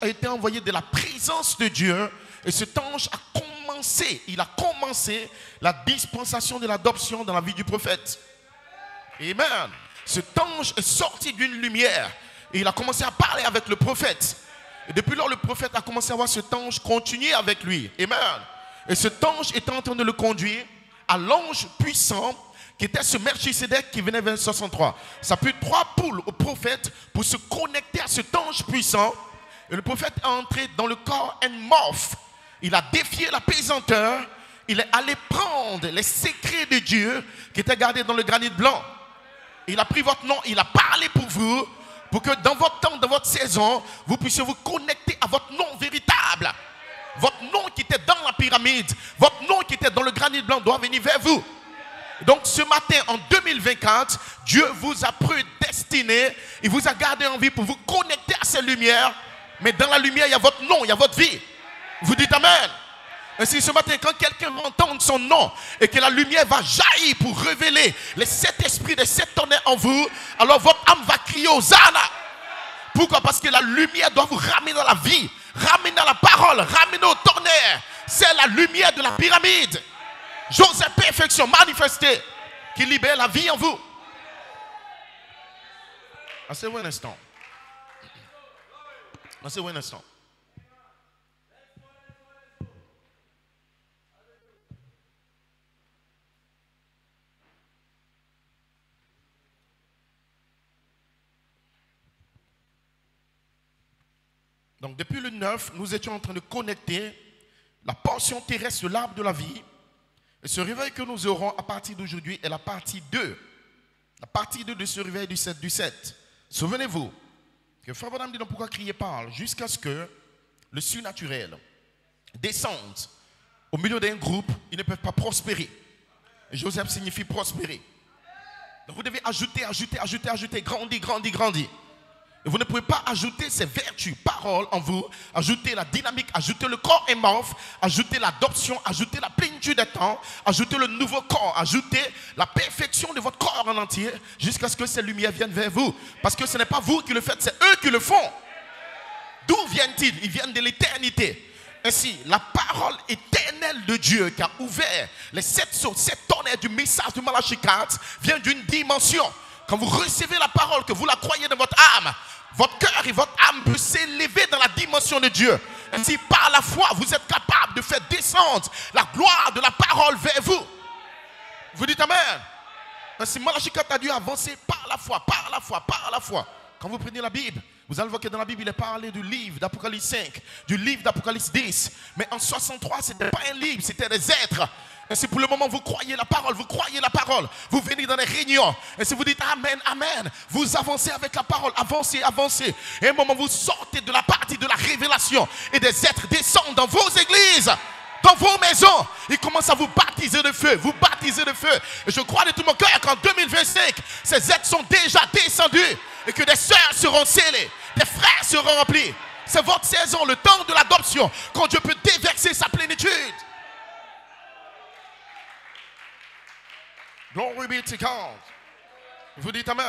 a été envoyé de la présence de Dieu et cet ange il a commencé la dispensation de l'adoption dans la vie du prophète. Amen. Cet ange est sorti d'une lumière et il a commencé à parler avec le prophète. Et depuis lors, le prophète a commencé à voir cet ange continuer avec lui. Amen. Et cet ange était en train de le conduire à l'ange puissant qui était ce Melchisédek qui venait vers 63. Ça a pris 3 poules au prophète pour se connecter à cet ange puissant. Et le prophète est entré dans le corps morphe. Il a défié la pesanteur. Il est allé prendre les secrets de Dieu qui étaient gardés dans le granit blanc. Il a pris votre nom, il a parlé pour vous, pour que dans votre temps, dans votre saison, vous puissiez vous connecter à votre nom véritable. Votre nom qui était dans la pyramide, votre nom qui était dans le granit blanc doit venir vers vous. Donc ce matin, en 2024, Dieu vous a prédestiné, il vous a gardé en vie pour vous connecter à ces lumières. Mais dans la lumière, il y a votre nom, il y a votre vie. Vous dites Amen. Ainsi ce matin, quand quelqu'un va entendre son nom et que la lumière va jaillir pour révéler les 7 esprits des 7 tonnerres en vous, alors votre âme va crier Hosanna. Pourquoi? Parce que la lumière doit vous ramener dans la vie, ramener à la parole, ramener au tonnerre. C'est la lumière de la pyramide. Joseph, perfection manifestée, qui libère la vie en vous. Asseyez-vous un instant. Asseyez-vous un instant. Donc depuis le 9, nous étions en train de connecter la portion terrestre de l'arbre de la vie. Et ce réveil que nous aurons à partir d'aujourd'hui est la partie 2. La partie 2 de ce réveil du 7. Souvenez-vous que Frère Branham dit donc pourquoi crier parle jusqu'à ce que le surnaturel descende au milieu d'un groupe, ils ne peuvent pas prospérer. Et Joseph signifie prospérer. Donc vous devez ajouter, grandir. Et vous ne pouvez pas ajouter ces vertus, paroles en vous, ajouter la dynamique, ajouter le corps émorphe, ajouter l'adoption, ajouter la plénitude des temps, ajouter le nouveau corps, ajouter la perfection de votre corps en entier, jusqu'à ce que ces lumières viennent vers vous. Parce que ce n'est pas vous qui le faites, c'est eux qui le font. D'où viennent-ils? Ils viennent de l'éternité. Ainsi, la parole éternelle de Dieu qui a ouvert les 7 tonnerres du message de Malachie 4 vient d'une dimension. Quand vous recevez la parole, que vous la croyez dans votre âme, votre cœur et votre âme peut s'élever dans la dimension de Dieu. Ainsi, par la foi, vous êtes capable de faire descendre la gloire de la parole vers vous. Vous dites Amen. Ainsi, Malachie 4 a dû avancer par la foi. Quand vous prenez la Bible, vous allez voir que dans la Bible, il est parlé du livre d'Apocalypse 5, du livre d'Apocalypse 10. Mais en 63, ce n'était pas un livre, c'était des êtres. Et si pour le moment vous croyez la parole, vous venez dans les réunions. Et si vous dites Amen, Amen, vous avancez avec la parole, avancez. Et à un moment vous sortez de la partie de la révélation. Et des êtres descendent dans vos églises, dans vos maisons. Ils commencent à vous baptiser de feu, Et je crois de tout mon cœur qu'en 2025, ces êtres sont déjà descendus. Et que des sœurs seront scellées, des frères seront remplis. C'est votre saison, le temps de l'adoption, quand Dieu peut déverser sa plénitude. Glory be to God. Vous dites Amen.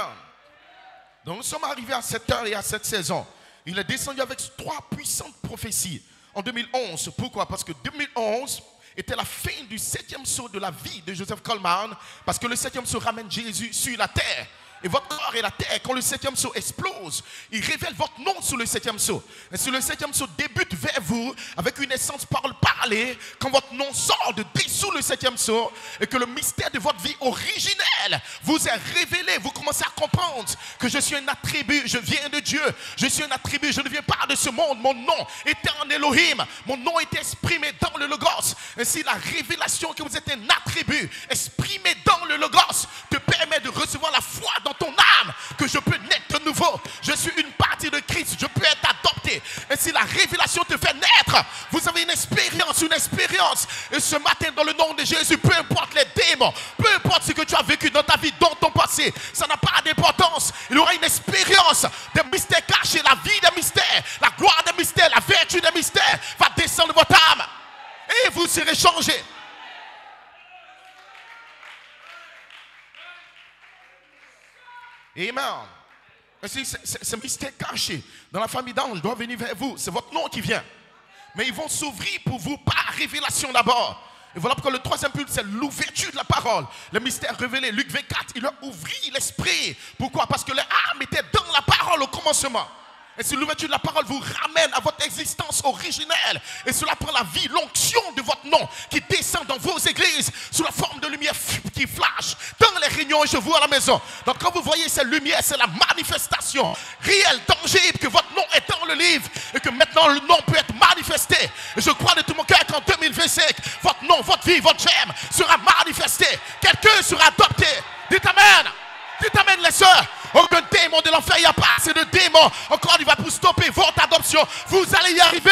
Donc nous sommes arrivés à cette heure et à cette saison. Il est descendu avec 3 puissantes prophéties en 2011. Pourquoi? Parce que 2011 était la fin du 7e saut de la vie de Joseph Coleman. Parce que le 7e saut ramène Jésus sur la terre. Et votre corps et la terre, quand le 7e saut explose, il révèle votre nom sur le 7e saut. Et si le 7e saut débute vers vous, avec une essence parlée, quand votre nom sort de dessous le 7e saut, et que le mystère de votre vie originelle vous est révélé, vous commencez à comprendre que je suis un attribut, je viens de Dieu, je suis un attribut, je ne viens pas de ce monde, mon nom était en Elohim, mon nom est exprimé dans le Logos. Ainsi la révélation que vous êtes un attribut exprimé dans le Logos te permet de recevoir la foi dans ton âme, que je peux naître de nouveau. Je suis une partie de Christ, je peux être adopté. Et si la révélation te fait naître, vous avez une expérience. Et ce matin, dans le nom de Jésus, peu importe les démons, peu importe ce que tu as vécu dans ta vie, dans ton passé, ça n'a pas d'importance. Il y aura une expérience des mystères cachés, la vie des mystères, la gloire des mystères, la vertu des mystères va descendre de votre âme. Et vous serez changés. Amen. C'est un mystère caché. Dans la famille d'anges, doit venir vers vous. C'est votre nom qui vient. Mais ils vont s'ouvrir pour vous par révélation d'abord. Et voilà pourquoi le troisième but, c'est l'ouverture de la parole. Le mystère révélé. Luc 24, il leur ouvrit l'esprit. Pourquoi? Parce que l'âme était dans la parole au commencement. Et si l'ouverture de la parole vous ramène à votre existence originelle, et cela prend la vie, l'onction de votre nom qui descend dans vos églises sous la forme de lumière qui flash dans les réunions et chez vous à la maison. Donc quand vous voyez ces lumières, c'est la manifestation réelle, tangible, que votre nom est dans le livre et que maintenant le nom peut être manifesté. Et je crois de tout mon cœur qu'en 2025, votre nom, votre vie, votre germe sera manifesté. Quelqu'un sera adopté. Dites Amen. Dites Amen les sœurs. Aucun démon de l'enfer, il n'y a pas assez de démons. Encore, il va pour stopper votre adoption. Vous allez y arriver.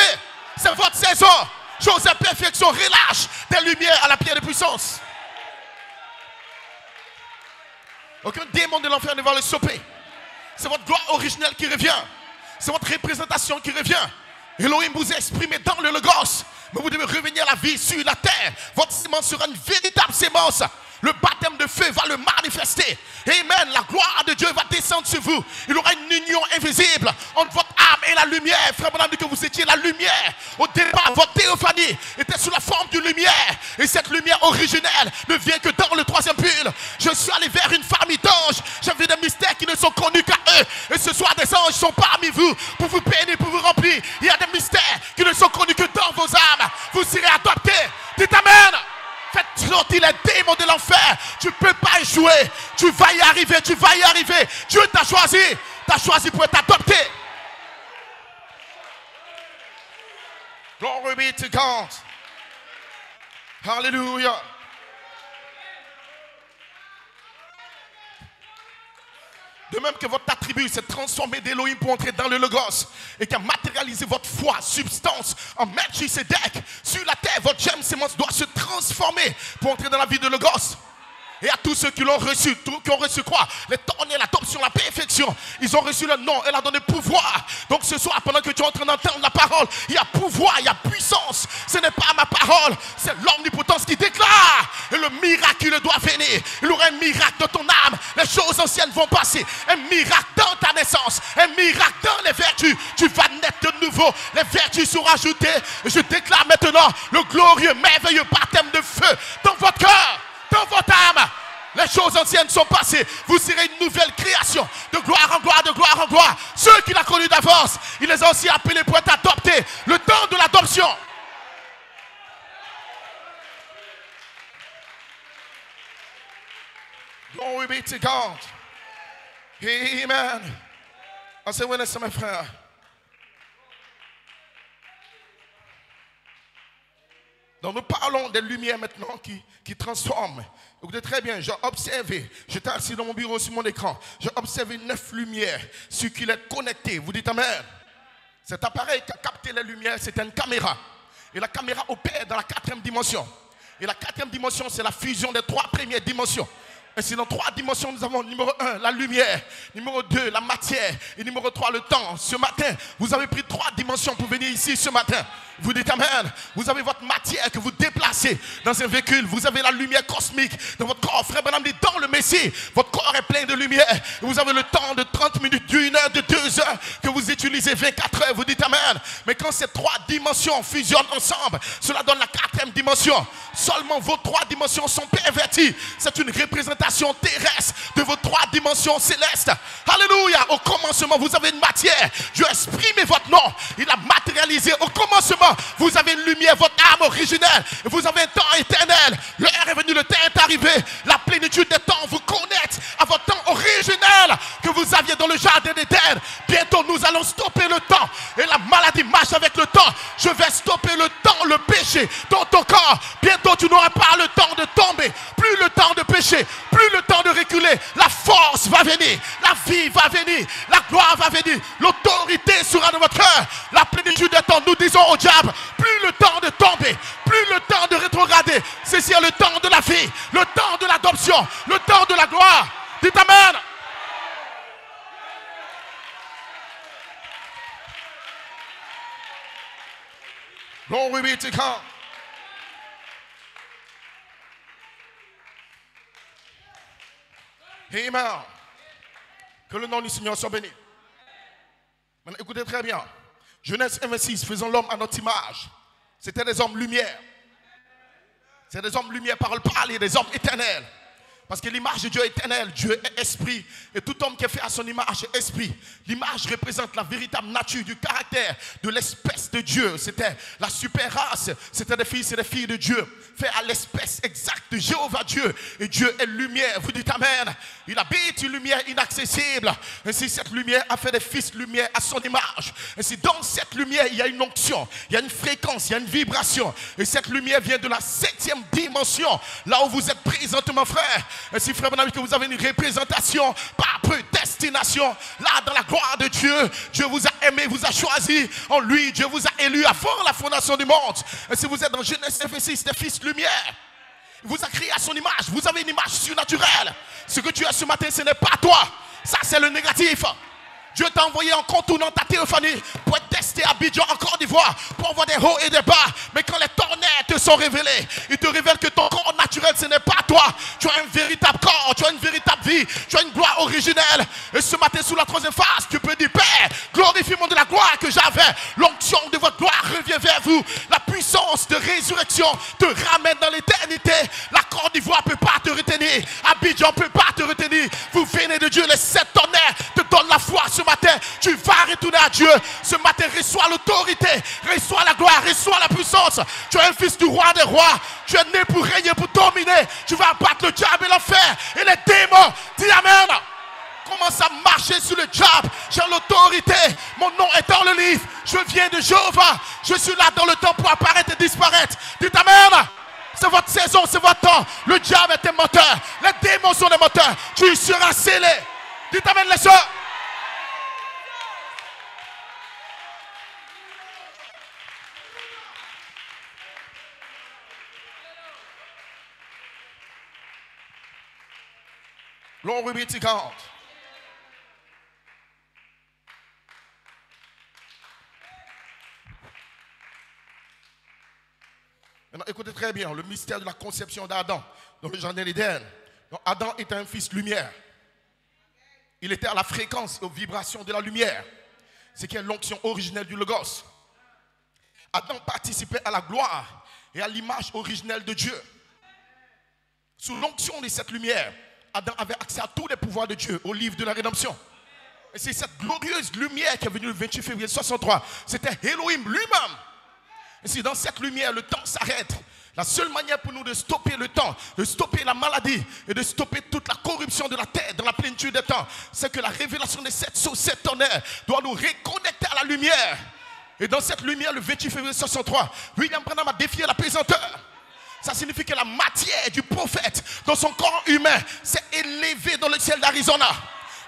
C'est votre saison. Chose de perfection. Relâche des lumières à la pierre de puissance. Aucun démon de l'enfer ne va le stopper. C'est votre gloire originelle qui revient. C'est votre représentation qui revient. Elohim vous a exprimé dans le Logos. Mais vous devez revenir à la vie sur la terre. Votre sémence sera une véritable sémence. Le baptême de feu va le manifester. Amen. La gloire de Dieu va descendre sur vous. Il y aura une union invisible entre votre âme et la lumière. Frère Branham dit que vous étiez la lumière. Au départ, votre théophanie était sous la forme d'une lumière. Et cette lumière originelle ne vient que dans le troisième pull. Je suis allé vers une famille d'anges. J'avais des mystères qui ne sont connus qu'à eux. Et ce soir, des anges sont parmi vous pour vous bénir, pour vous remplir. Il y a des mystères qui ne sont connus que dans vos âmes. Vous serez adoptés. Dites Amen. Faites sortir les démons de l'enfer. Tu ne peux pas échouer. Tu vas y arriver, tu vas y arriver. Dieu t'a choisi. T'a choisi pour être adopté. Glory be to God. Hallelujah. De même que votre attribut s'est transformé d'Elohim pour entrer dans le Logos et qui a matérialisé votre foi, substance en Melchisedec sur la terre, votre germe sémence doit se transformer pour entrer dans la vie de Logos. Et à tous ceux qui l'ont reçu, qui ont reçu quoi? L'éternel, l'adoption, la perfection. Ils ont reçu le nom, elle a donné pouvoir. Donc ce soir, pendant que tu es en train d'entendre la parole, il y a pouvoir, il y a puissance. Ce n'est pas ma parole, c'est l'omnipotence qui déclare. Et le miracle doit venir. Il y aura un miracle dans ton âme. Les choses anciennes vont passer. Un miracle dans ta naissance. Un miracle dans les vertus. Tu vas naître de nouveau. Les vertus seront ajoutées. Et je déclare maintenant le glorieux, merveilleux baptême de feu dans votre cœur. Dans votre âme, les choses anciennes sont passées. Vous serez une nouvelle création. De gloire en gloire, de gloire en gloire. Ceux qui l'ont connu d'avance, il les a aussi appelés pour être adoptés. Le temps de l'adoption. Glory be to God. Amen. Asseyez-vous, mes frères. Donc nous parlons des lumières maintenant qui transforment. Écoutez très bien, j'ai observé, j'étais assis dans mon bureau sur mon écran, j'ai observé 9 lumières sur qui est connecté. Vous dites Amen. Cet appareil qui a capté les lumières, c'est une caméra. Et la caméra opère dans la 4e dimension. Et la 4e dimension, c'est la fusion des 3 premières dimensions. Et c'est dans 3 dimensions, nous avons numéro 1, la lumière, numéro 2, la matière, et numéro 3, le temps. Ce matin, vous avez pris 3 dimensions pour venir ici ce matin. Vous dites Amen. Vous avez votre matière que vous déplacez dans un véhicule. Vous avez la lumière cosmique dans votre corps. Frère Branham dit, dans le Messie, votre corps est plein de lumière. Et vous avez le temps de 30 minutes, d'1 heure, de 2 heures que vous utilisez 24 heures. Vous dites Amen. Mais quand ces 3 dimensions fusionnent ensemble, cela donne la 4e dimension. Seulement vos 3 dimensions sont perverties. C'est une représentation terrestre de vos 3 dimensions célestes. Alléluia. Au commencement, vous avez une matière. Dieu a exprimé votre nom. Il a matérialisé. Au commencement, vous avez une lumière, votre âme originelle. Vous avez un temps éternel. L'heure est venue, le temps est arrivé. La plénitude des temps vous connecte à votre temps originel que vous aviez dans le jardin d'Éden. Bientôt, nous allons stopper le temps. Et la maladie marche avec le temps. Je vais stopper le temps, le péché dans ton corps. Bientôt, tu n'auras pas le temps de tomber. Plus le temps de pécher. Plus le temps de reculer. La force va venir. La vie va venir. La gloire va venir. L'autorité sera dans votre cœur. La plénitude des temps, nous disons au diable, plus le temps de tomber, plus le temps de rétrograder. C'est le temps de la vie, le temps de l'adoption, le temps de la gloire. Dites Amen. Glory be to God. Amen. Que le nom du Seigneur soit béni. Maintenant, écoutez très bien. Genèse 1:26, faisons l'homme à notre image. C'était des hommes lumière. C'est des hommes lumière, parole parlée, des hommes éternels. Parce que l'image de Dieu est éternelle, Dieu est esprit. Et tout homme qui est fait à son image est esprit. L'image représente la véritable nature du caractère de l'espèce de Dieu. C'était la super race. C'était des fils et des filles de Dieu. Fait à l'espèce exacte de Jéhovah Dieu. Et Dieu est lumière. Vous dites amen. Il habite une lumière inaccessible. Ainsi cette lumière a fait des fils lumière à son image. Ainsi dans cette lumière il y a une onction. Il y a une fréquence, il y a une vibration. Et cette lumière vient de la 7e dimension. Là où vous êtes présentement frère. Ainsi, frère, mon ami, que vous avez une représentation par prédestination. Là, dans la gloire de Dieu, Dieu vous a aimé, vous a choisi. En lui, Dieu vous a élu avant la fondation du monde. Ainsi, vous êtes dans Genèse 6, des fils lumière. Il vous a créé à son image. Vous avez une image surnaturelle. Ce que tu as ce matin, ce n'est pas toi. Ça, c'est le négatif. Dieu t'a envoyé en contournant ta théophanie pour être testé à Abidjan en Côte d'Ivoire, pour avoir des hauts et des bas. Mais quand les tonnerres te sont révélés, ils te révèlent que ton corps naturel, ce n'est pas toi. Tu as un véritable corps, tu as une véritable vie, tu as une gloire originelle. Et ce matin, sous la 3e phase, tu peux dire, Père, glorifie-moi de la gloire que j'avais. L'onction de votre gloire revient vers vous. La puissance de résurrection te ramène dans l'éternité. La Côte d'Ivoire ne peut pas te retenir. Abidjan ne peut pas te retenir. Vous venez de Dieu, les 7 tonnerres te donnent la foi. Ce matin, tu vas retourner à Dieu. Ce matin, reçois l'autorité, reçois la gloire, reçois la puissance. Tu es un fils du roi des rois. Tu es né pour régner, pour dominer. Tu vas abattre le diable et l'enfer et les démons. Dis amen. Commence à marcher sur le diable. J'ai l'autorité. Mon nom est dans le livre. Je viens de Jéhovah. Je suis là dans le temps pour apparaître et disparaître. Dis amen. C'est votre saison, c'est votre temps. Le diable est un moteur. Les démons sont des moteurs. Tu seras scellé. Dis amen les soeurs. Glory be to God. Maintenant, écoutez très bien le mystère de la conception d'Adam dans le jardin d'Éden. Adam était un fils lumière. Il était à la fréquence et aux vibrations de la lumière. C'est qui est l'onction originelle du Logos. Adam participait à la gloire et à l'image originelle de Dieu. Sous l'onction de cette lumière, Adam avait accès à tous les pouvoirs de Dieu au livre de la rédemption. Et c'est cette glorieuse lumière qui est venue le 28 février 63. C'était Elohim lui-même. Et si dans cette lumière, le temps s'arrête, la seule manière pour nous de stopper le temps, de stopper la maladie et de stopper toute la corruption de la terre dans la plénitude des temps, c'est que la révélation de cette source, cette tonnerre, doit nous reconnecter à la lumière. Et dans cette lumière, le 28 février 63, William Branham a défié la pesanteur. Ça signifie que la matière du prophète dans son corps humain s'est élevée dans le ciel d'Arizona.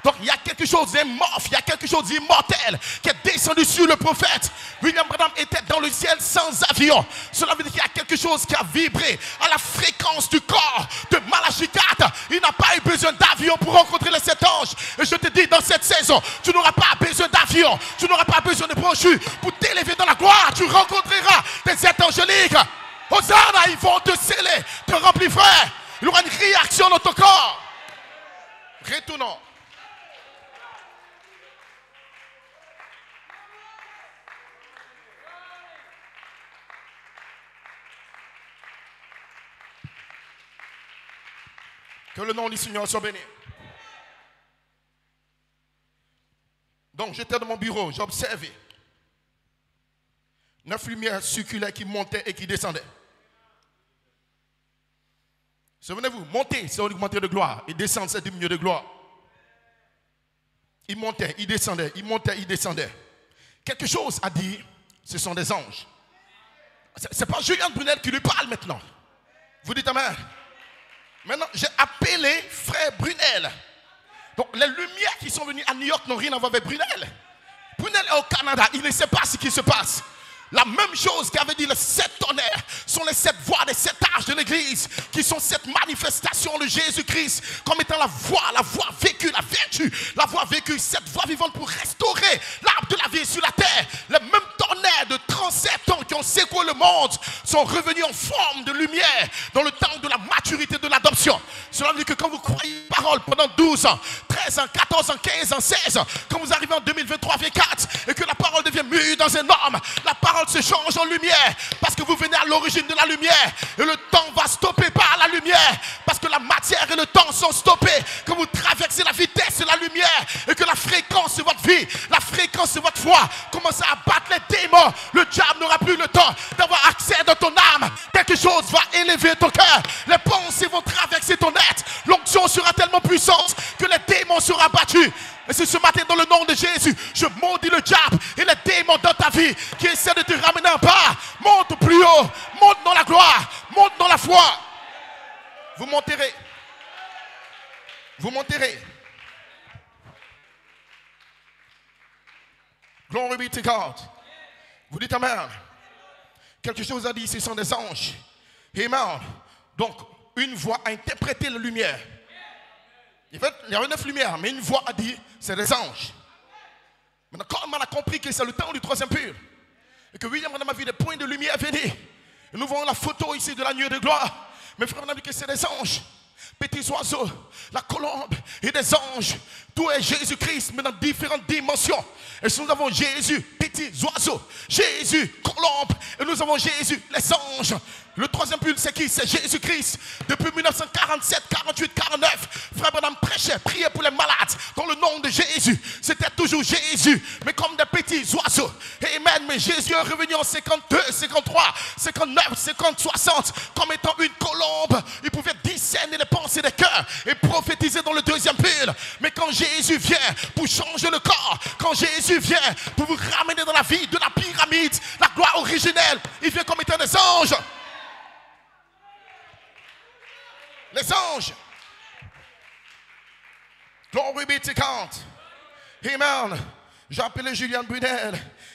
Donc il y a quelque chose d'amorphe, il y a quelque chose d'immortel qui est descendu sur le prophète. William Branham était dans le ciel sans avion. Cela veut dire qu'il y a quelque chose qui a vibré à la fréquence du corps de Malachi 4. Il n'a pas eu besoin d'avion pour rencontrer les 7 anges. Et je te dis, dans cette saison, tu n'auras pas besoin d'avion, tu n'auras pas besoin de brochures pour t'élever dans la gloire. Tu rencontreras des êtres angéliques. Hosanna, ils vont te sceller, te remplir, frère. Il y aura une réaction dans ton corps. Retournons. Que le nom du Seigneur soit béni. Donc j'étais dans mon bureau, j'observais 9 lumières circulaires qui montaient et qui descendaient. Souvenez-vous, monter, c'est augmenter de gloire. Et descendre, c'est diminuer de gloire. Il montait, il descendait, il montait, il descendait. Quelque chose a dit, ce sont des anges. Ce n'est pas Julien Brunel qui lui parle maintenant. Vous dites amen. Maintenant, j'ai appelé frère Brunel. Donc, les lumières qui sont venues à New York n'ont rien à voir avec Brunel. Brunel est au Canada, il ne sait pas ce qui se passe. La même chose qu'avait dit les 7 tonnerres sont les 7 voix des 7 âges de l'église qui sont cette manifestation de Jésus-Christ comme étant la voix vécue, la vertu, la voix vécue, cette voix vivante pour restaurer l'arbre de la vie sur la terre. Les mêmes tonnerres de 37 ans qui ont secoué le monde sont revenus en forme de lumière dans le temps de la maturité de l'adoption. Cela veut dire que quand vous croyez pas parole pendant 12 ans, 13 ans, 14 ans, 15 ans, 16 ans, quand vous arrivez en 2023, 24, et que la parole devient mûre dans un homme, la parole se change en lumière, parce que vous venez à l'origine de la lumière, et le temps va stopper par la lumière, parce que la matière et le temps sont stoppés, quand vous traversez la vitesse de la lumière, et que la fréquence de votre vie, la fréquence de votre foi, commence à abattre les démons, le diable n'aura plus le temps d'avoir accès dans ton âme, quelque chose va élever ton cœur, les pensées vont traverser ton être, l'onction sera tellement puissante que les démons seront abattus. Et c'est ce matin dans le nom de Jésus, je maudis le diable et les démons dans ta vie qui essaient de te ramener en bas. Monte plus haut, monte dans la gloire, monte dans la foi. Vous monterez. Vous monterez. Glory be to God. Vous dites Amen. Quelque chose a dit, ce sont des anges. Amen. Donc, une voix a interprété la lumière. Il y avait 9 lumières, mais une voix a dit, c'est des anges. Maintenant, quand on a compris que c'est le temps du troisième pur, et que William a vu des points de lumière venir, et nous voyons la photo ici de la nuée de gloire, mes frères, on a vu que c'est des anges, petits oiseaux, la colombe et des anges. Tout est Jésus-Christ, mais dans différentes dimensions. Et si nous avons Jésus, petits oiseaux, Jésus, colombe, et nous avons Jésus, les anges. Le troisième pur, c'est qui? C'est Jésus-Christ. Depuis 1947, 48, 49, Frère Branham prêchait, priait pour les malades dans le nom de Jésus. C'était toujours Jésus, mais comme des petits oiseaux. Amen. Mais Jésus est revenu en 52, 53, 59, 50, 60, comme étant une colombe. Il pouvait discerner les pensées des cœurs et prophétiser dans le deuxième pur. Mais quand Jésus vient pour changer le corps, quand Jésus vient pour vous ramener dans la vie de la pyramide, la gloire originelle, il vient comme étant des anges. Les anges. Glory be to God. Amen. J'ai appelé Julian Brunel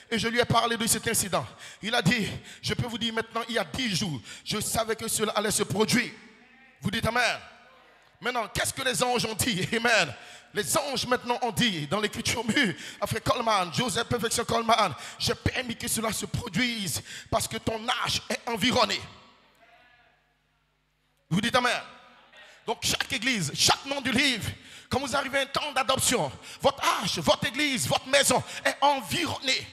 et je lui ai parlé de cet incident. Il a dit, je peux vous dire maintenant, il y a 10 jours, je savais que cela allait se produire. Vous dites Amen. Maintenant, qu'est-ce que les anges ont dit? Amen. Les anges maintenant ont dit dans l'écriture mue, Frère Coleman, Joseph Perfection Coleman, j'ai permis que cela se produise parce que ton âge est environné. Vous dites Amen. Donc chaque église, chaque nom du livre, quand vous arrivez à un temps d'adoption, votre âge, votre église, votre maison est environnée.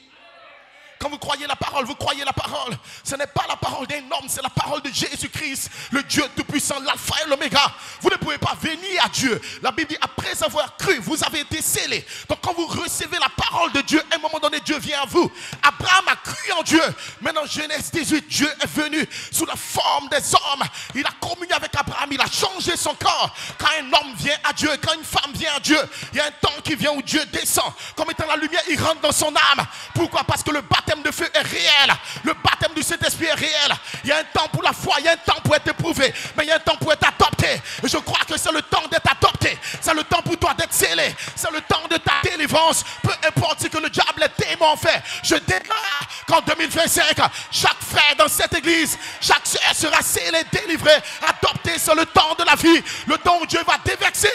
Quand vous croyez la parole, vous croyez la parole. Ce n'est pas la parole d'un homme, c'est la parole de Jésus-Christ, le Dieu tout-puissant, l'alpha et l'oméga. Vous ne pouvez pas venir à Dieu. La Bible dit, après avoir cru, vous avez été scellés. Donc quand vous recevez la parole de Dieu, à un moment donné, Dieu vient à vous. Abraham a cru en Dieu. Maintenant, Genèse 18, Dieu est venu sous la forme des hommes. Il a communié avec Abraham, il a changé son corps. Quand un homme vient à Dieu, quand une femme vient à Dieu, il y a un temps qui vient où Dieu descend. Comme étant la lumière, il rentre dans son âme. Pourquoi? Parce que le baptême de feu est réel, le baptême du Saint-Esprit est réel. Il y a un temps pour la foi, il y a un temps pour être éprouvé, mais il y a un temps pour être adopté. Et je crois que c'est le temps d'être adopté, c'est le temps pour toi d'être scellé, c'est le temps de ta délivrance. Peu importe ce que le diable, les démons ont fait, je déclare qu'en 2025, chaque frère dans cette église, chaque sœur sera scellé, délivré, adopté. C'est le temps de la vie, le temps où Dieu va déverser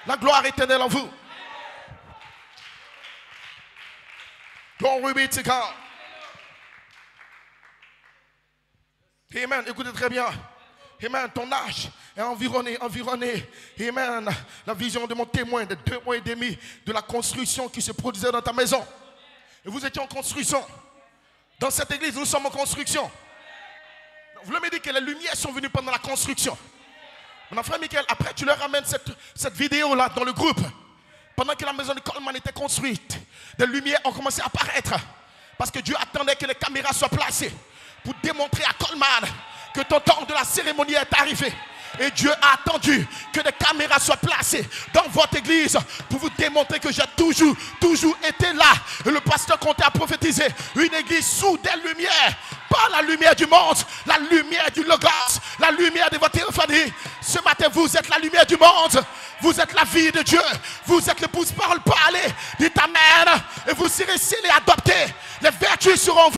la gloire éternelle en vous. Glory be to God. Amen. Écoutez très bien. Amen. Ton âge est environné. Amen. La vision de mon témoin de 2 mois et demi de la construction qui se produisait dans ta maison. Et vous étiez en construction. Dans cette église, nous sommes en construction. Vous me dites que les lumières sont venues pendant la construction. Mon frère Michael, après tu leur ramènes cette vidéo-là dans le groupe. Pendant que la maison de Coleman était construite, des lumières ont commencé à apparaître. Parce que Dieu attendait que les caméras soient placées pour démontrer à Coleman que ton temps de la cérémonie est arrivé. Et Dieu a attendu que des caméras soient placées dans votre église pour vous démontrer que j'ai toujours été là. Et le pasteur comptait à prophétiser une église sous des lumières. Pas la lumière du monde, la lumière du Logos, la lumière de votre théophanie. Ce matin, vous êtes la lumière du monde. Vous êtes la vie de Dieu. Vous êtes l'épouse parole parlée. Dites Amen. Et vous serez scellés, adoptés. Les vertus seront